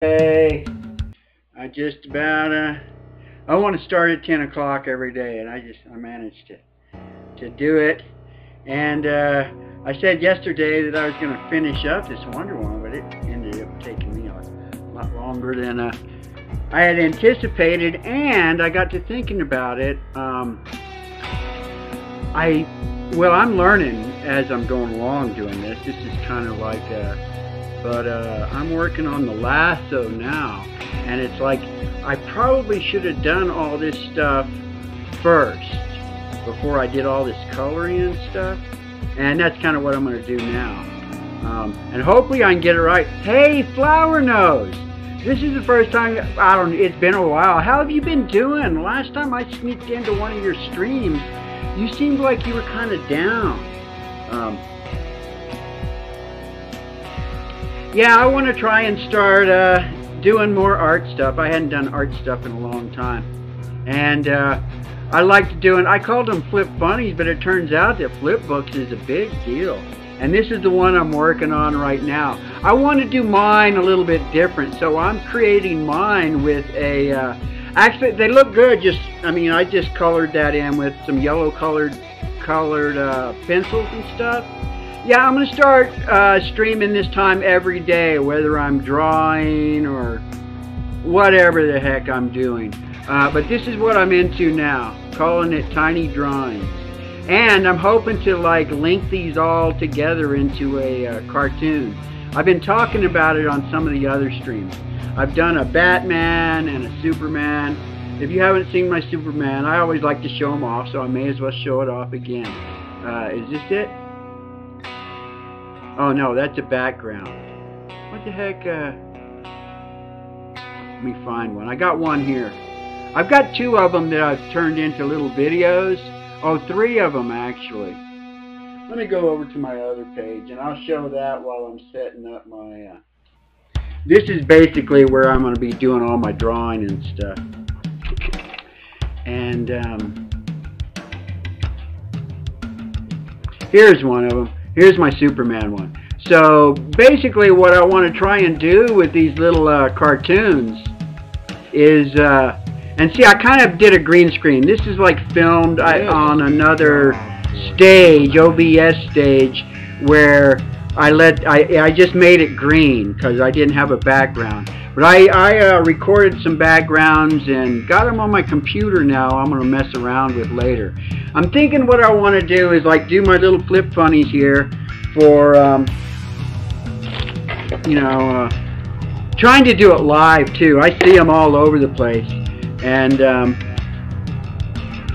Hey, I just about I want to start at 10 o'clock every day, and I managed to do it. And I said yesterday that I was going to finish up this Wonder Woman, but it ended up taking me a lot longer than I had anticipated. And I got to thinking about it. I'm learning as I'm going along doing this. This is kind of like but I'm working on the Lasso now, and it's like I probably should have done all this stuff first before I did all this coloring and stuff, and that's kind of what I'm going to do now. And hopefully I can get it right. Hey, Flower Nose! This is the first time, it's been a while. How have you been doing? Last time I sneaked into one of your streams, you seemed like you were kind of down. Yeah, I want to try and start doing more art stuff. I hadn't done art stuff in a long time. And I liked doing, I called them flip funnies, but it turns out that flip books is a big deal. And this is the one I'm working on right now. I want to do mine a little bit different, so I'm creating mine with a, actually they look good, I just colored that in with some yellow colored pencils and stuff. Yeah, I'm going to start streaming this time every day, whether I'm drawing or whatever the heck I'm doing. But this is what I'm into now, calling it Tiny Drawings. And I'm hoping to link these all together into a cartoon. I've been talking about it on some of the other streams. I've done a Batman and a Superman. If you haven't seen my Superman, I always like to show them off, so I may as well show it off again. Is this it? Oh no, that's a background. What the heck? Let me find one. I got one here. I've got two of them that I've turned into little videos. Oh, three of them actually. Let me go over to my other page and I'll show that while I'm setting up my... This is basically where I'm going to be doing all my drawing and stuff. And here's one of them. Here's my Superman one. So basically what I want to try and do with these little cartoons is, and see, I kind of did a green screen. This is filmed on another stage, OBS stage, where I just made it green because I didn't have a background. But I recorded some backgrounds and got them on my computer now. I'm going to mess around with later. I'm thinking what I want to do is do my little flip funnies here for, trying to do it live too. I see them all over the place. And let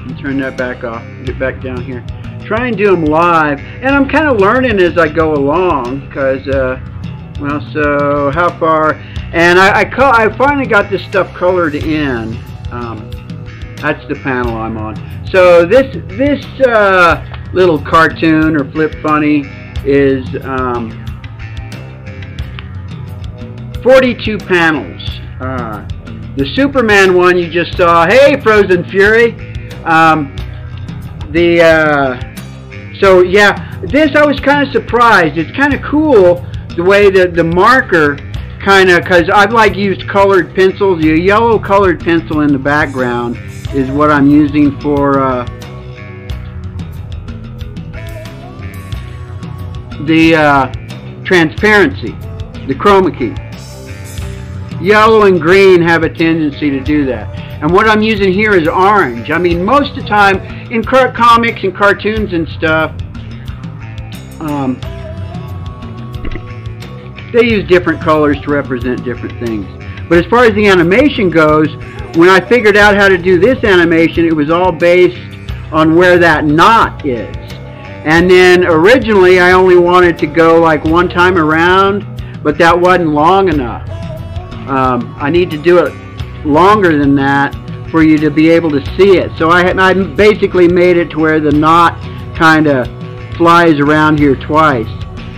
me turn that back off, get back down here. Try and do them live. And I'm kind of learning as I go along because, well, so how far? And I finally got this stuff colored in. That's the panel I'm on. So this little cartoon or flip funny is 42 panels. The Superman one you just saw. Hey, Frozen Fury. So yeah, this I was kind of surprised. It's kind of cool the way that the marker because I've used colored pencils. The yellow colored pencil in the background is what I'm using for the transparency, the chroma key. Yellow and green have a tendency to do that. And what I'm using here is orange. I mean, most of the time in comics and cartoons and stuff, they use different colors to represent different things. But as far as the animation goes, when I figured out how to do this animation, it was all based on where that knot is. And then originally I only wanted to go one time around, but that wasn't long enough. I need to do it longer than that for you to be able to see it. So I basically made it to where the knot kind of flies around here twice.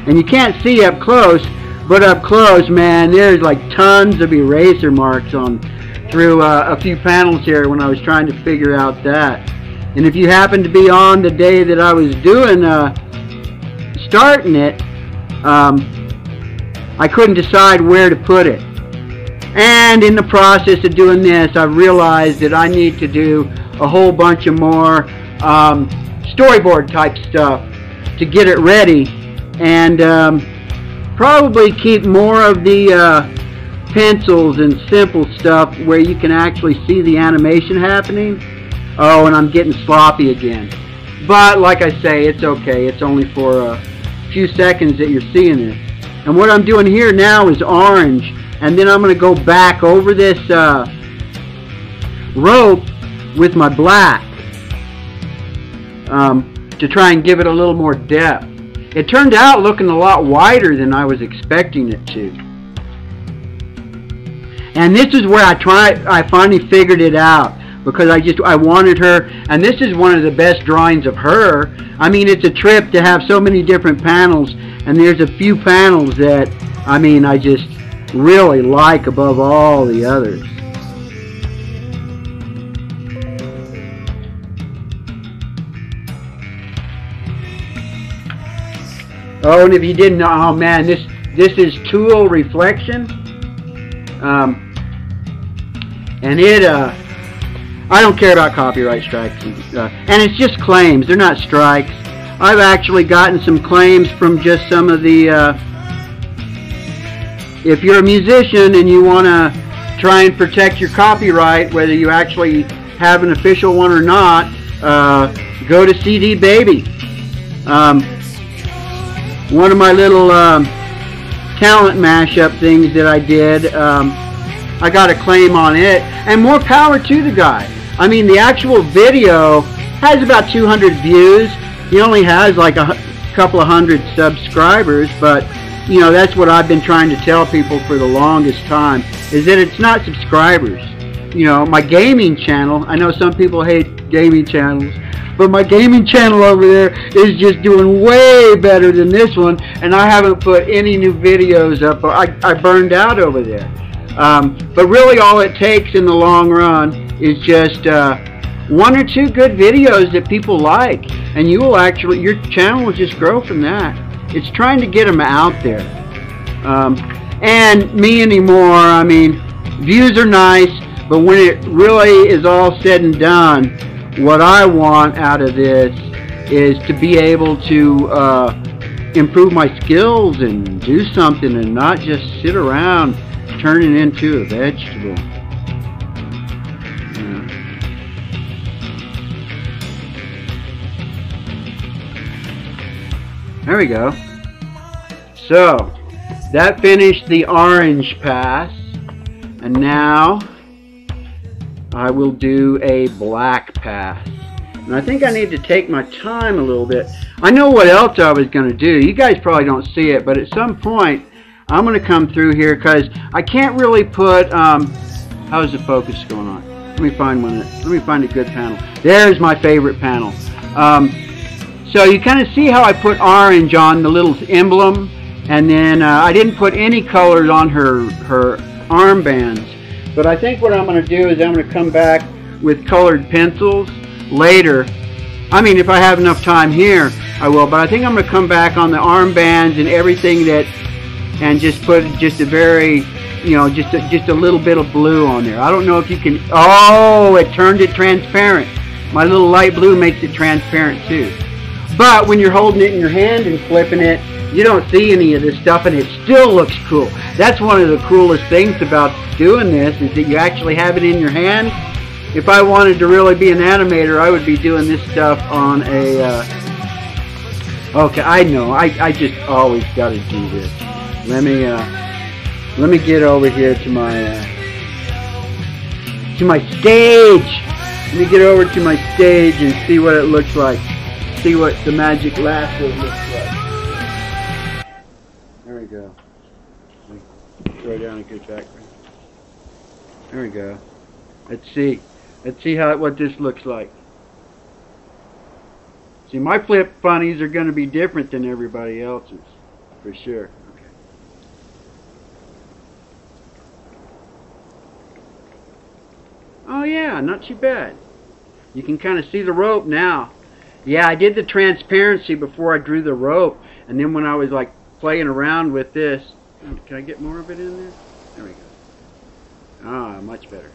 And you can't see up close, but up close, man, there's tons of eraser marks through a few panels here when I was trying to figure out that. And if you happen to be on the day that I was doing, starting it, I couldn't decide where to put it. And in the process of doing this, I realized that I need to do a whole bunch of more storyboard type stuff to get it ready, and probably keep more of the pencils and simple stuff where you can actually see the animation happening. Oh, and I'm getting sloppy again. But like I say, it's okay. It's only for a few seconds that you're seeing this. And what I'm doing here now is orange. And then I'm going to go back over this rope with my black to try and give it a little more depth. It turned out looking a lot wider than I was expecting it to. And this is where I finally figured it out, because I wanted her, and this is one of the best drawings of her. I mean, it's a trip to have so many different panels, and there's a few panels that, I mean, I just really like above all the others. Oh, and if you didn't know, oh man, this is Tool Reflection, and it I don't care about copyright strikes, and it's just claims. They're not strikes. I've actually gotten some claims from just some of the if you're a musician and you want to try and protect your copyright, whether you actually have an official one or not, go to CD Baby. One of my little talent mashup things that I did, I got a claim on it, and more power to the guy. I mean, the actual video has about 200 views. He only has like a couple of hundred subscribers, but you know, that's what I've been trying to tell people for the longest time, is that it's not subscribers. You know, my gaming channel, I know some people hate gaming channels, but my gaming channel over there is just doing way better than this one, and I haven't put any new videos up. I burned out over there. But really all it takes in the long run is just one or two good videos that people like, and you will actually, your channel will just grow from that. It's trying to get them out there. And me anymore, I mean, views are nice, but when it really is all said and done, what I want out of this is to be able to improve my skills and do something, and not just sit around turning into a vegetable. There we go. So that finished the orange pass, and now I will do a black pass. And I think I need to take my time a little bit. I know what else I was going to do. You guys probably don't see it, but at some point I'm going to come through here, because I can't really put how's the focus going on? Let me find one. Let me find a good panel. There's my favorite panel. So you kind of see how I put orange on the little emblem, and then I didn't put any colors on her armbands. But I think what I'm going to do is I'm going to come back with colored pencils later. I mean, if I have enough time here, I will. But I think I'm going to come back on the armbands and everything that, and just put just a very, you know, just a little bit of blue on there. I don't know if you can. Oh, it turned it transparent. My little light blue makes it transparent too. But when you're holding it in your hand and flipping it, you don't see any of this stuff, and it still looks cool. That's one of the coolest things about doing this, is that you actually have it in your hand. If I wanted to really be an animator, I would be doing this stuff on a okay, I know, I just always got to do this. Let me get over here to my stage. Let me get over to my stage and see what it looks like. See what the magic lasso looks like. There we go. Let me throw down a good background. There we go. Let's see. Let's see what this looks like. See, my flip funnies are going to be different than everybody else's, for sure. Okay. Oh yeah, not too bad. You can kind of see the rope now. Yeah, I did the transparency before I drew the rope, and then when I was like playing around with this, can I get more of it in there? There we go. Much better.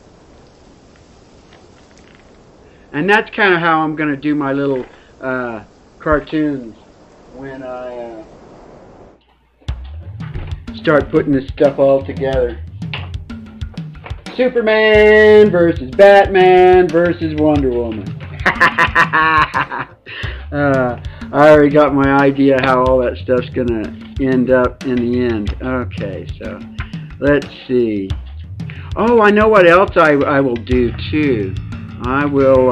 And that's kind of how I'm going to do my little cartoons when I start putting this stuff all together. Superman versus Batman versus Wonder Woman. I already got my idea how all that stuff's going to end up in the end. Okay, so let's see. Oh, I know what else I will do too. I will,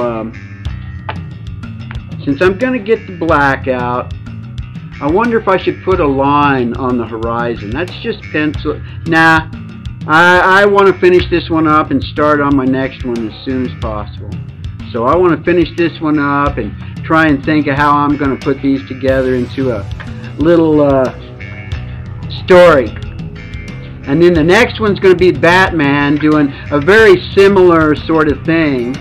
since I'm going to get the black out, I wonder if I should put a line on the horizon. That's just pencil. Nah, I want to finish this one up and start on my next one as soon as possible. So I want to finish this one up and try and think of how I'm going to put these together into a little story. And then the next one's going to be Batman doing a very similar sort of thing.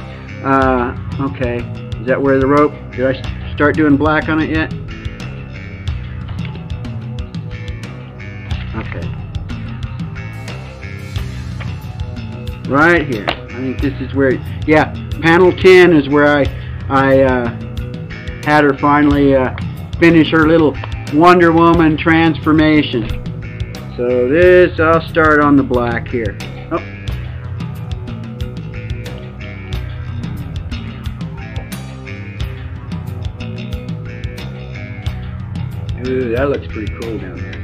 Okay, is that where the rope? Did I start doing black on it yet? Okay. Right here. I think this is where, yeah, panel 10 is where I had her finally finish her little Wonder Woman transformation. So this, I'll start on the black here. Oh. Ooh, that looks pretty cool down there.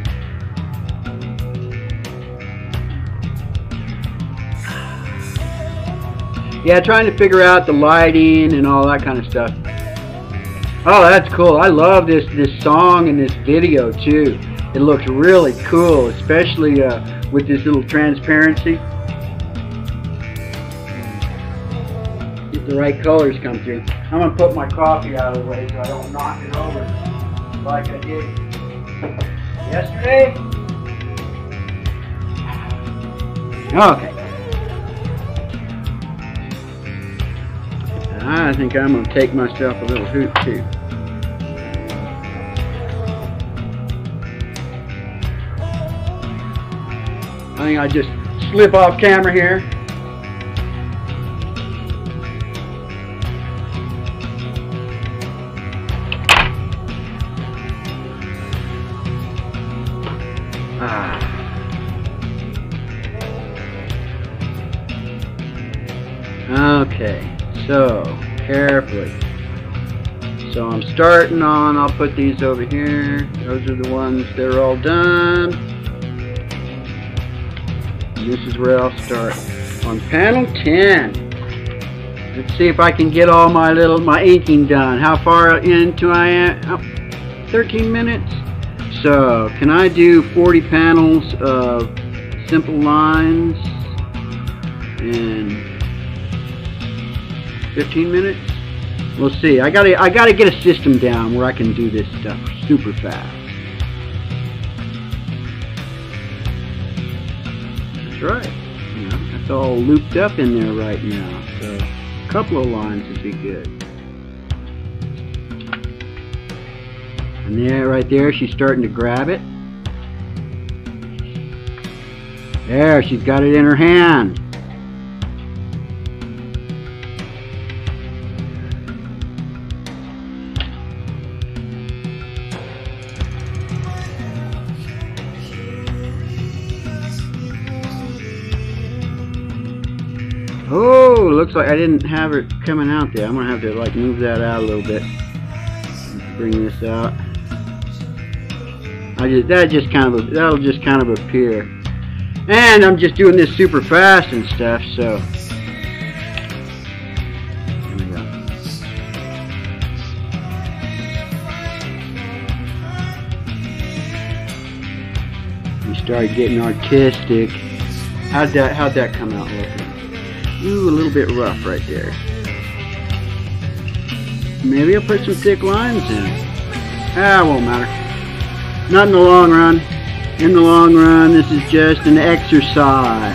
Yeah, trying to figure out the lighting and all that kind of stuff. Oh, that's cool. I love this song and this video too. It looks really cool, especially with this little transparency. Get the right colors come through. I'm going to put my coffee out of the way so I don't knock it over like I did yesterday. Okay. I think I'm going to take myself a little hoot too. I think I just slip off camera here. Okay, so carefully. So I'm starting on, I'll put these over here. Those are the ones that are all done. And this is where I'll start on panel 10. Let's see if I can get all my inking done. How far into I am? Oh, 13 minutes. So can I do 40 panels of simple lines in 15 minutes? We'll see. I gotta get a system down where I can do this stuff super fast. That's right. You know, that's all looped up in there right now. So a couple of lines would be good. And there, right there, she's starting to grab it. There, she's got it in her hand. Oh, looks like I didn't have it coming out there. I'm gonna have to like move that out a little bit. Bring this out. That'll just kind of appear. And I'm just doing this super fast and stuff, so there we go. We started getting artistic. How'd that come out looking? Ooh, a little bit rough right there. Maybe I'll put some thick lines in it. Ah, it won't matter. Not in the long run. In the long run, this is just an exercise.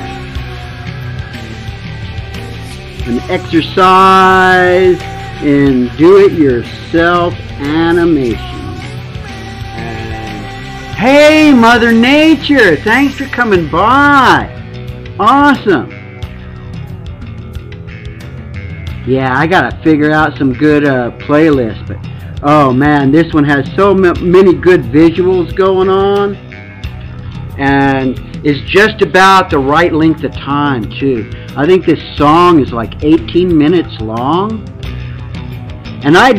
An exercise in do-it-yourself animation. And hey, Mother Nature! Thanks for coming by. Awesome. Yeah, I gotta figure out some good playlists, but oh man, this one has so many good visuals going on, and it's just about the right length of time too. I think this song is like 18 minutes long, and I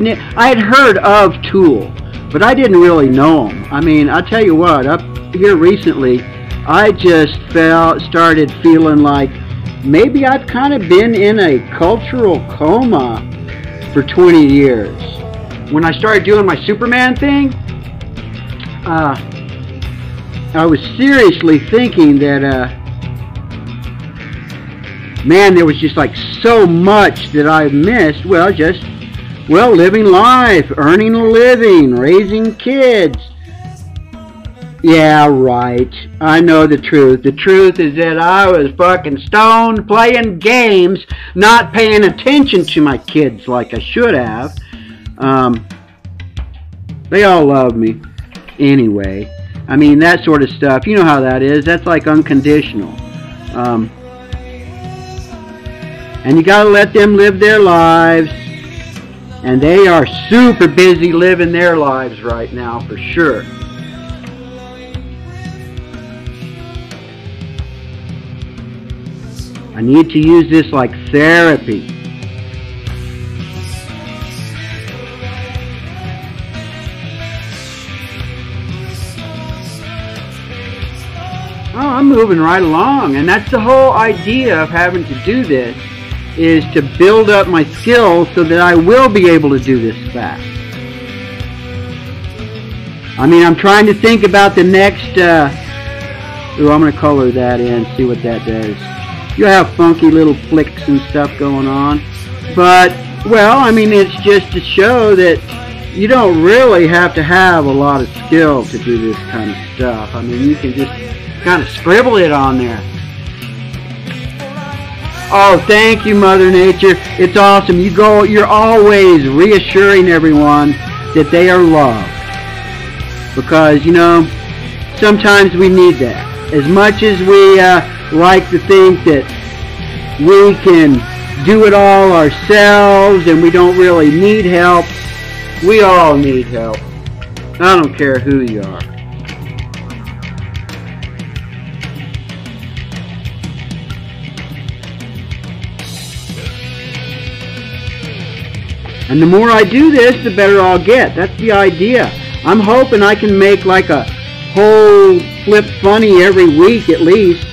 had heard of Tool, but I didn't really know them. I mean, I'll tell you what, up here recently, I just started feeling like maybe I've kind of been in a cultural coma for 20 years. When I started doing my Superman thing, I was seriously thinking that, man, there was just like so much that I missed. Well, just, living life, earning a living, raising kids. Yeah, right. I know the truth. The truth is that I was fucking stoned playing games, not paying attention to my kids like I should have. They all love me. Anyway, I mean, that sort of stuff, you know how that is. That's like unconditional. And you gotta let them live their lives. And they are super busy living their lives right now, for sure. I need to use this like therapy. Oh, I'm moving right along, and that's the whole idea of having to do this, is to build up my skills so that I will be able to do this fast. I mean, I'm trying to think about the next, I'm going to color that in, see what that does. You'll have funky little flicks and stuff going on. But, well, I mean, it's just to show that you don't really have to have a lot of skill to do this kind of stuff. I mean, you can just kind of scribble it on there. Oh, thank you, Mother Nature. It's awesome. You're always reassuring everyone that they are loved. Because, you know, sometimes we need that. As much as we like to think that we can do it all ourselves and we don't really need help, we all need help. I don't care who you are. And the more I do this, the better I'll get. That's the idea. I'm hoping I can make like a whole flip funny every week at least.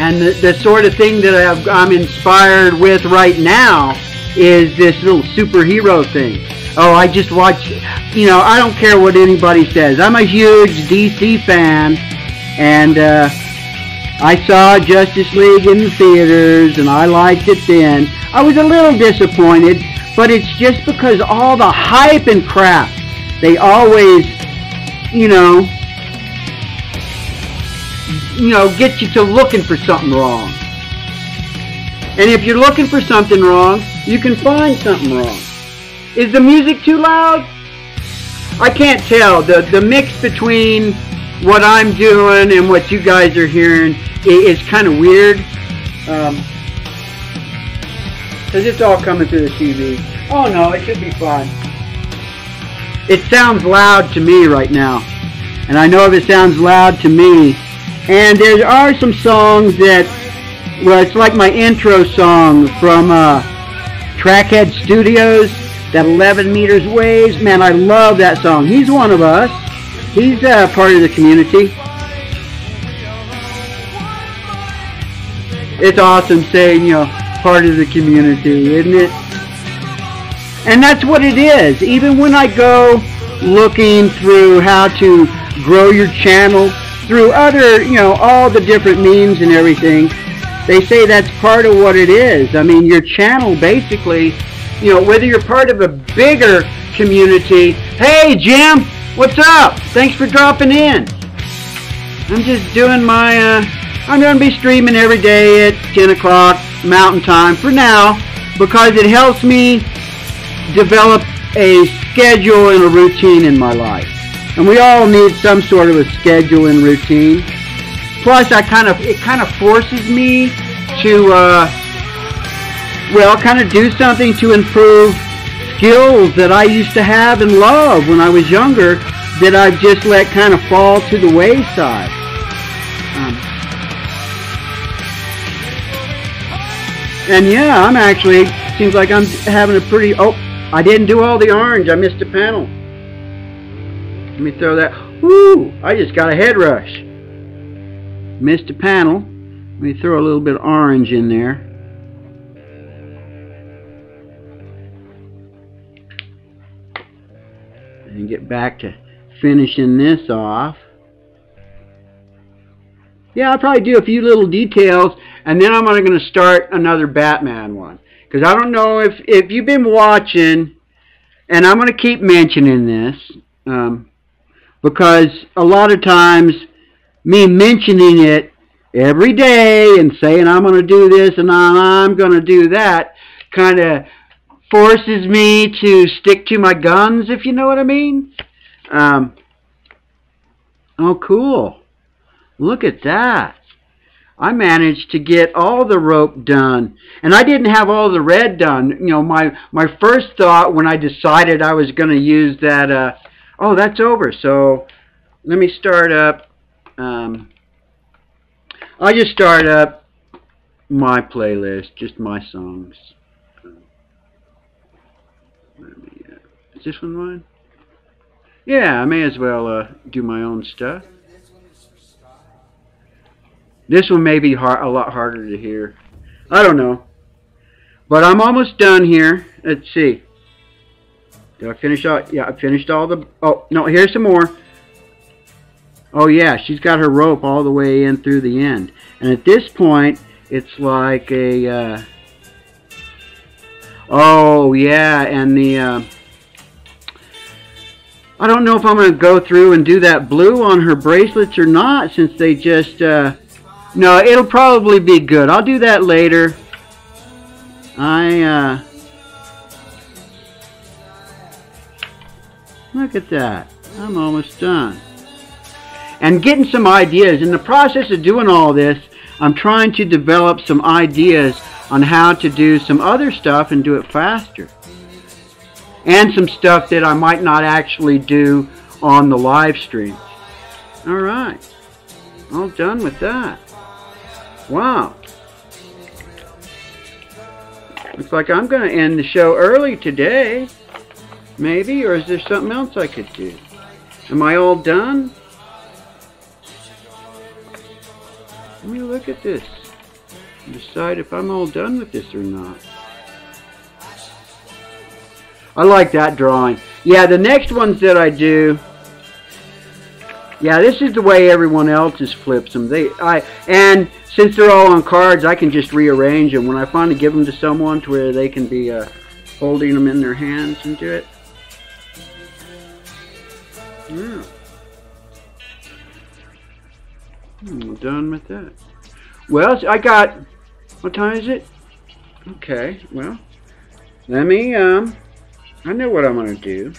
And the sort of thing that I'm inspired with right now is this little superhero thing. Oh, I just watch, you know, I don't care what anybody says. I'm a huge DC fan, and I saw Justice League in the theaters, and I liked it then. I was a little disappointed, but it's just because all the hype and crap, they always, you know, get you to looking for something wrong. And if you're looking for something wrong, you can find something wrong. Is the music too loud? I can't tell. The mix between what I'm doing and what you guys are hearing is kind of weird. Because it's all coming through the TV. Oh no, it should be fine. It sounds loud to me right now. And I know if it sounds loud to me. And there are some songs that, well, it's like my intro song from Trackhead Studios, that 11 Meters Waves. Man, I love that song. He's one of us. He's part of the community. It's awesome saying, you know, part of the community, isn't it? And that's what it is. Even when I go looking through how to grow your channel, through other, you know, all the different memes and everything, they say that's part of what it is. I mean, your channel basically, you know, whether you're part of a bigger community. Hey, Jim, what's up? Thanks for dropping in. I'm just doing my, I'm going to be streaming every day at 10 o'clock Mountain Time for now, because it helps me develop a schedule and a routine in my life. And we all need some sort of a schedule and routine. Plus, it kind of forces me to well, kind of do something to improve skills that I used to have and love when I was younger that I've just let kind of fall to the wayside. And yeah, I'm actually, seems like I'm having a pretty, oh, I didn't do all the orange. I missed a panel. Let me throw that. Woo! I just got a head rush. Missed a panel. Let me throw a little bit of orange in there. And get back to finishing this off. Yeah, I'll probably do a few little details, and then I'm going to start another Batman one. Because I don't know if you've been watching, and I'm going to keep mentioning this, because a lot of times, me mentioning it every day and saying I'm going to do this and I'm going to do that, kind of forces me to stick to my guns, if you know what I mean. Oh, cool. Look at that. I managed to get all the rope done. And I didn't have all the red done. You know, my first thought when I decided I was going to use that, oh, that's over. So let me start up. I'll just start up my playlist, just my songs. Is this one mine? Yeah, I may as well do my own stuff. This one may be a lot harder to hear. I don't know. But I'm almost done here. Let's see. Did I finish all? Yeah, I finished all the... Oh, no, here's some more. Oh, yeah, she's got her rope all the way in through the end. And at this point, it's like a... Oh, yeah, and the... I don't know if I'm going to go through and do that blue on her bracelets or not, since they just... No, it'll probably be good. I'll do that later. Look at that. I'm almost done. And getting some ideas. In the process of doing all this, I'm trying to develop some ideas on how to do some other stuff and do it faster. And some stuff that I might not actually do on the live stream. Alright. All done with that. Wow. Looks like I'm going to end the show early today. Maybe, or is there something else I could do? Am I all done? Let me look at this and decide if I'm all done with this or not. I like that drawing. Yeah, the next ones that I do... Yeah, this is the way everyone else's flips them. And since they're all on cards, I can just rearrange them. When I finally give them to someone to where they can be holding them in their hands and do it. Yeah. I'm done with that. Well, I got... What time is it? Okay, well, let me... I know what I'm going to do.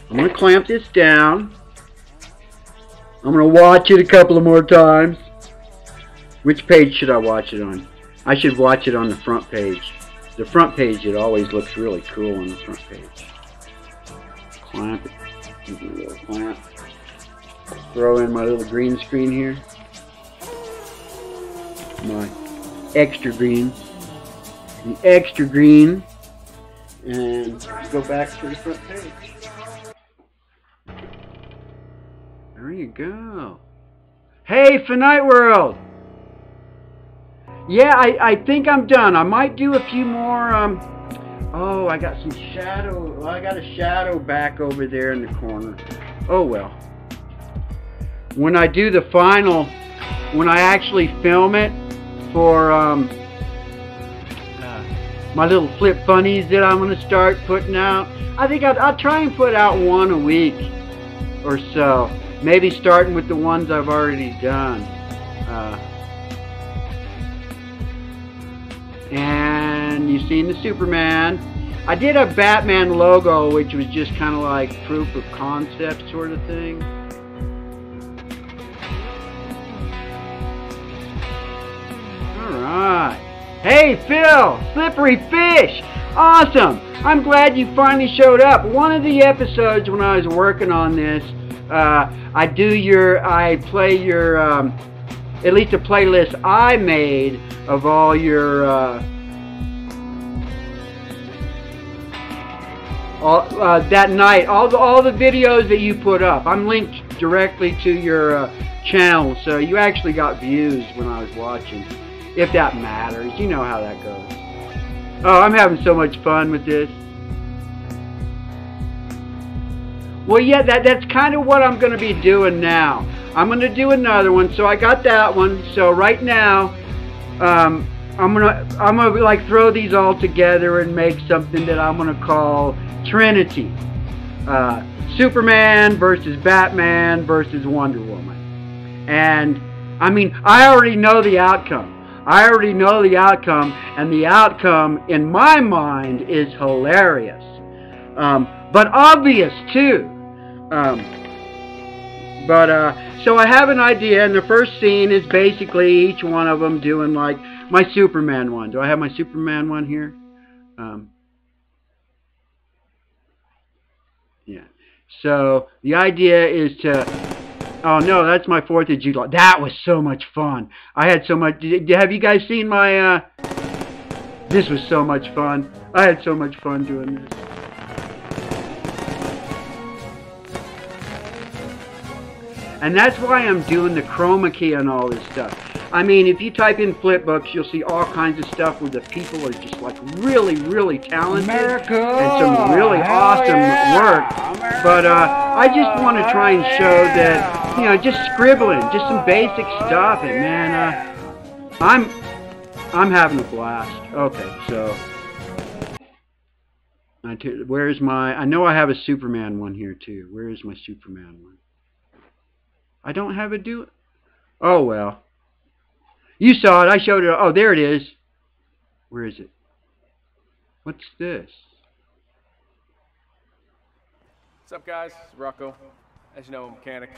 I'm going to clamp this down. I'm going to watch it a couple of more times. Which page should I watch it on? I should watch it on the front page. The front page, it always looks really cool on the front page. Clamp it. Give me a little clamp. Throw in my little green screen here. My extra green. The extra green. And go back to the front page. There you go. Hey, Finite World! Yeah, I think I'm done. I might do a few more, oh, I got some shadow. Well, I got a shadow back over there in the corner. Oh, well. When I do the final, when I actually film it for, my little flip funnies that I'm going to start putting out, I think I'll try and put out one a week or so. Maybe starting with the ones I've already done. And you've seen the Superman. I did a Batman logo, which was just kind of like proof of concept sort of thing. Alright. Hey, Hey, Phil, Slippery Fish. Awesome. I'm glad you finally showed up. One of the episodes when I was working on this, I play your, at least a playlist I made of all your, that night, all the videos that you put up. I'm linked directly to your channel, so you actually got views when I was watching, if that matters. You know how that goes. Oh, I'm having so much fun with this. Well, yeah, that's kind of what I'm going to be doing now. I'm going to do another one. So I got that one. So right now, I'm gonna like throw these all together and make something that I'm going to call Trinity. Superman versus Batman versus Wonder Woman. And I mean, I already know the outcome. And the outcome, in my mind, is hilarious. But obvious, too. So I have an idea, and the first scene is basically each one of them doing, like, my Superman one. Do I have my Superman one here? Yeah. So, the idea is to... Oh no, that's my 4th of July. That was so much fun. I had so much... Have you guys seen my... This was so much fun. I had so much fun doing this. And that's why I'm doing the chroma key and all this stuff. I mean, if you type in flipbooks, you'll see all kinds of stuff where the people are just like really, really talented. America, and some really awesome work. America, but I just want to try and show that, you know, just scribbling, just some basic stuff. And man, I'm having a blast. Okay, so where's my? I know I have a Superman one here too. Where is my Superman one? I don't have a do. Oh well. You saw it. I showed it. Oh, there it is. Where is it? What's this? What's up, guys? It's Rocco. As you know, I'm a mechanic.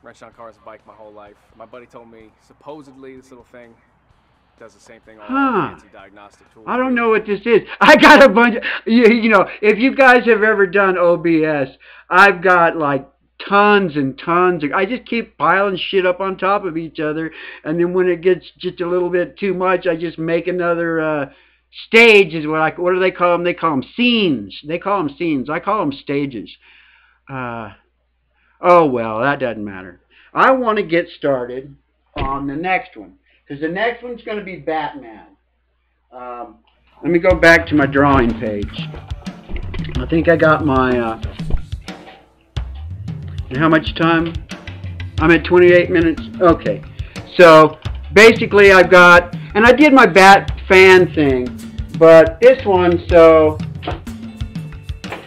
Wrenched on cars and bike my whole life. My buddy told me supposedly this little thing does the same thing on fancy diagnostic tools. I don't know what this is. I got a bunch of, you know, if you guys have ever done OBS, I've got like tons and tons of, I just keep piling shit up on top of each other, and then when it gets just a little bit too much, I just make another stage is what do they call them? They call them scenes. They call them scenes. I call them stages. Oh well, that doesn't matter. I want to get started on the next one, because the next one's going to be Batman. Let me go back to my drawing page. I think I got my and how much time? I'm at 28 minutes. Okay. So, basically I've got... And I did my Bat fan thing. But this one, so...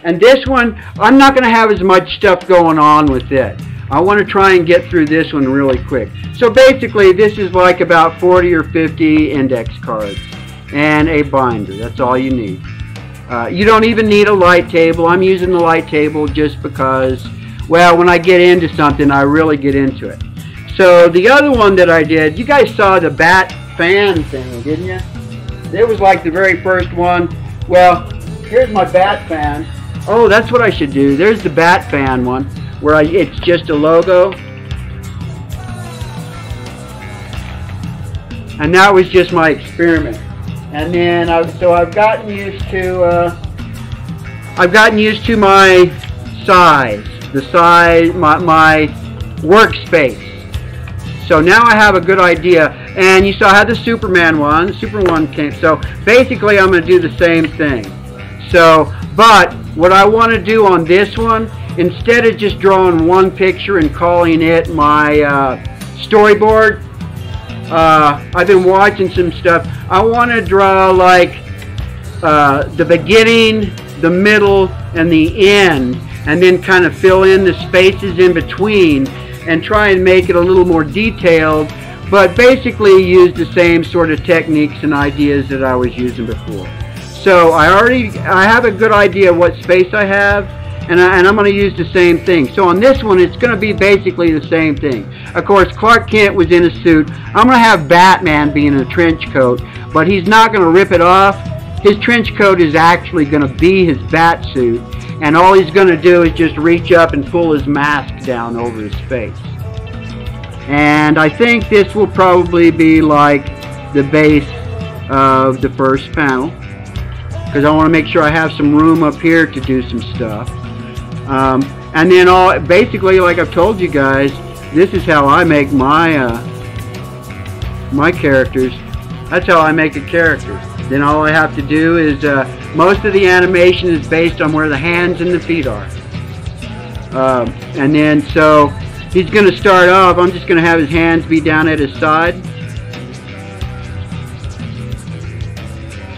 And this one, I'm not going to have as much stuff going on with it. I want to try and get through this one really quick. So basically, this is like about 40 or 50 index cards. And a binder. That's all you need. You don't even need a light table. I'm using the light table just because... Well, when I get into something, I really get into it. So the other one that I did, you guys saw the Bat fan thing, didn't you? It was like the very first one. Well, here's my Bat fan. Oh, that's what I should do. There's the Bat fan one, where it's just a logo. And that was just my experiment. And then, so I've gotten used to my size. The size, my workspace. So now I have a good idea. And you saw I had the Superman one. The Superman came. So basically I'm going to do the same thing. So, but what I want to do on this one, instead of just drawing one picture and calling it my storyboard, I've been watching some stuff. I want to draw like the beginning, the middle, and the end, and then kind of fill in the spaces in between and try and make it a little more detailed, but basically use the same sort of techniques and ideas that I was using before. So I have a good idea what space I have, and I'm going to use the same thing. So on this one, it's going to be basically the same thing. Of course, Clark Kent was in a suit. I'm going to have Batman be in a trench coat, but he's not going to rip it off. His trench coat is actually going to be his bat suit, and all he's going to do is just reach up and pull his mask down over his face. And I think this will probably be like the base of the first panel, because I want to make sure I have some room up here to do some stuff. And then basically, like I've told you guys, this is how I make my my characters. That's how I make a character. Then all I have to do is, most of the animation is based on where the hands and the feet are. And then, so, he's going to start off, I'm just going to have his hands be down at his side.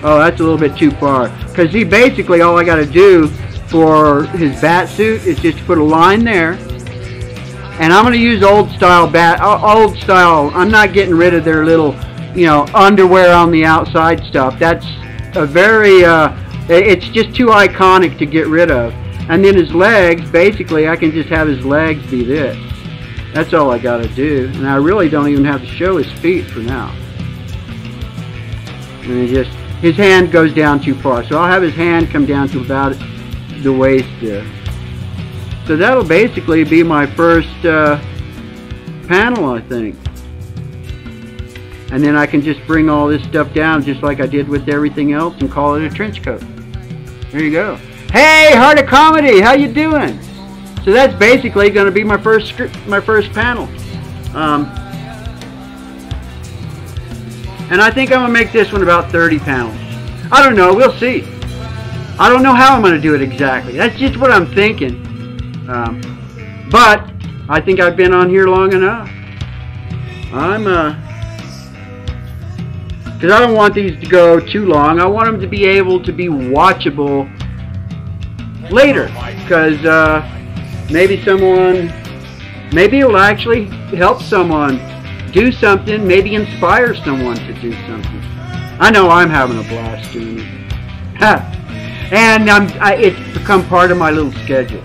Oh, that's a little bit too far. Because see, basically all I got to do for his bat suit is just put a line there. And I'm going to use old style, I'm not getting rid of their little, you know, underwear on the outside stuff. That's a very, it's just too iconic to get rid of. And then his legs, basically I can just have his legs be this. That's all I gotta do. And I really don't even have to show his feet for now. And his hand goes down too far. So I'll have his hand come down to about the waist there. So that'll basically be my first panel, I think. And then I can just bring all this stuff down just like I did with everything else and call it a trench coat. There you go. Hey, Heart of Comedy, how you doing? So that's basically going to be my first panel. And I think I'm going to make this one about 30 panels. I don't know, we'll see. I don't know how I'm going to do it exactly. That's just what I'm thinking. But I think I've been on here long enough. Because I don't want these to go too long. I want them to be able to be watchable later. Because maybe it will actually help someone do something, maybe inspire someone to do something. I know I'm having a blast doing it. And it's become part of my little schedule.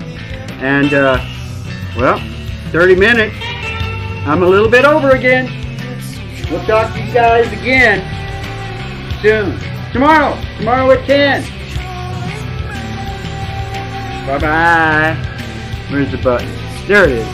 And, well, 30 minutes. I'm a little bit over again. We'll talk to you guys again soon. Tomorrow at 10. Bye-bye. Where's the button? There it is.